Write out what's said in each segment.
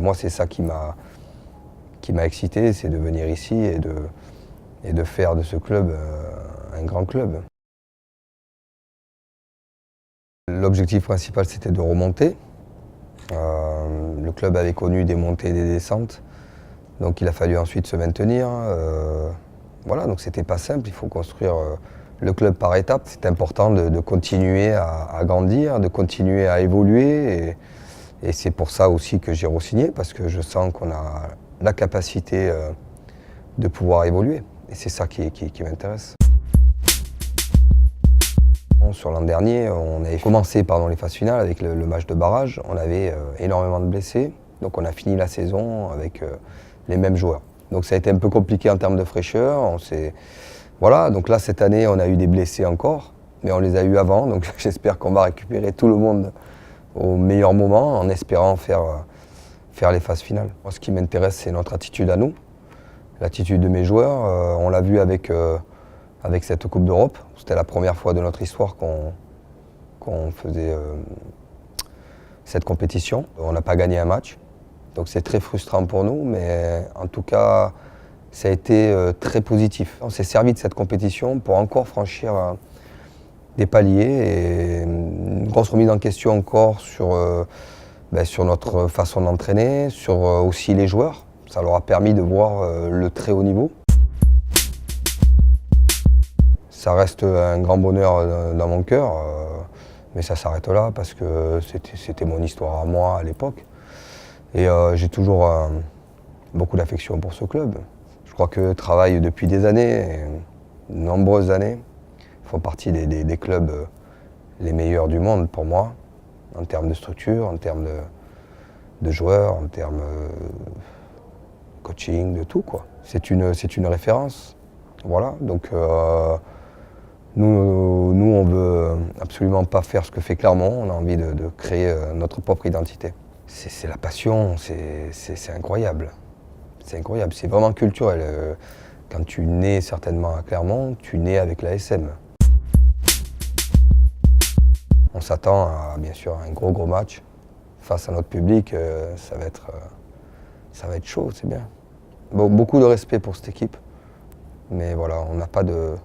Moi, c'est ça qui m'a excité, c'est de venir ici et de faire de ce club un grand club. L'objectif principal, c'était de remonter. Le club avait connu des montées et des descentes, donc il a fallu ensuite se maintenir. Voilà, donc c'était pas simple, il faut construire le club par étapes. C'est important de continuer à grandir, de continuer à évoluer. Et c'est pour ça aussi que j'ai re-signé, parce que je sens qu'on a la capacité de pouvoir évoluer. Et c'est ça qui m'intéresse. Sur l'an dernier, on avait commencé les phases finales avec le match de barrage. On avait énormément de blessés, donc on a fini la saison avec les mêmes joueurs. Donc ça a été un peu compliqué en termes de fraîcheur. Voilà, donc là cette année on a eu des blessés encore, mais on les a eu avant, donc j'espère qu'on va récupérer tout le monde au meilleur moment en espérant faire les phases finales. Moi, ce qui m'intéresse, c'est notre attitude à nous, l'attitude de mes joueurs. On l'a vu avec cette Coupe d'Europe. C'était la première fois de notre histoire qu'on faisait cette compétition. On n'a pas gagné un match, donc c'est très frustrant pour nous, mais en tout cas, ça a été très positif. On s'est servi de cette compétition pour encore franchir des paliers et une grosse remise en question encore sur notre façon d'entraîner, sur aussi les joueurs. Ça leur a permis de voir le très haut niveau. Ça reste un grand bonheur dans mon cœur, mais ça s'arrête là parce que c'était mon histoire à moi à l'époque. Et j'ai toujours beaucoup d'affection pour ce club. Je crois que je travaille depuis des années, de nombreuses années. Ils font partie des clubs les meilleurs du monde pour moi, en termes de structure, en termes de joueurs, en termes de coaching, de tout, quoi. C'est une référence. Voilà, donc nous, on veut absolument pas faire ce que fait Clermont. On a envie de créer notre propre identité. C'est la passion, c'est incroyable. C'est incroyable, c'est vraiment culturel. Quand tu nais certainement à Clermont, tu nais avec la SM. On s'attend à, bien sûr, à un gros match. Face à notre public, ça va être chaud, c'est bien. Beaucoup de respect pour cette équipe. Mais voilà, on n'a pas de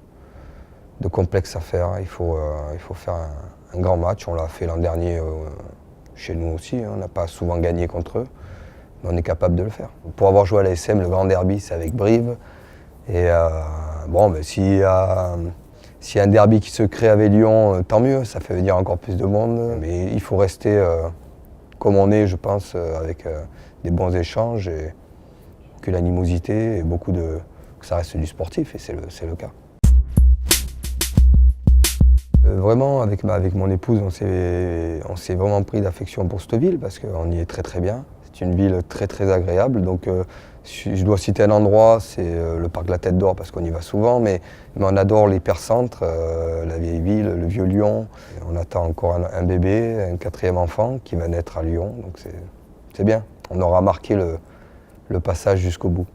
complexe à faire. Il faut faire un grand match. On l'a fait l'an dernier chez nous aussi. On n'a pas souvent gagné contre eux, mais on est capable de le faire. Pour avoir joué à l'ASM, le grand derby, c'est avec Brive. Et s'il y a un derby qui se crée avec Lyon, tant mieux, ça fait venir encore plus de monde. Mais il faut rester comme on est, je pense, avec des bons échanges et que l'animosité et que ça reste du sportif, et c'est le cas. Vraiment, avec mon épouse, on s'est vraiment pris d'affection pour cette ville parce qu'on y est très bien. C'est une ville très agréable. Donc, si je dois citer un endroit, c'est le parc de la Tête d'Or parce qu'on y va souvent, mais on adore l'hypercentre, la vieille ville, le vieux Lyon. On attend encore un bébé, un 4e enfant qui va naître à Lyon, donc c'est bien. On aura marqué le passage jusqu'au bout.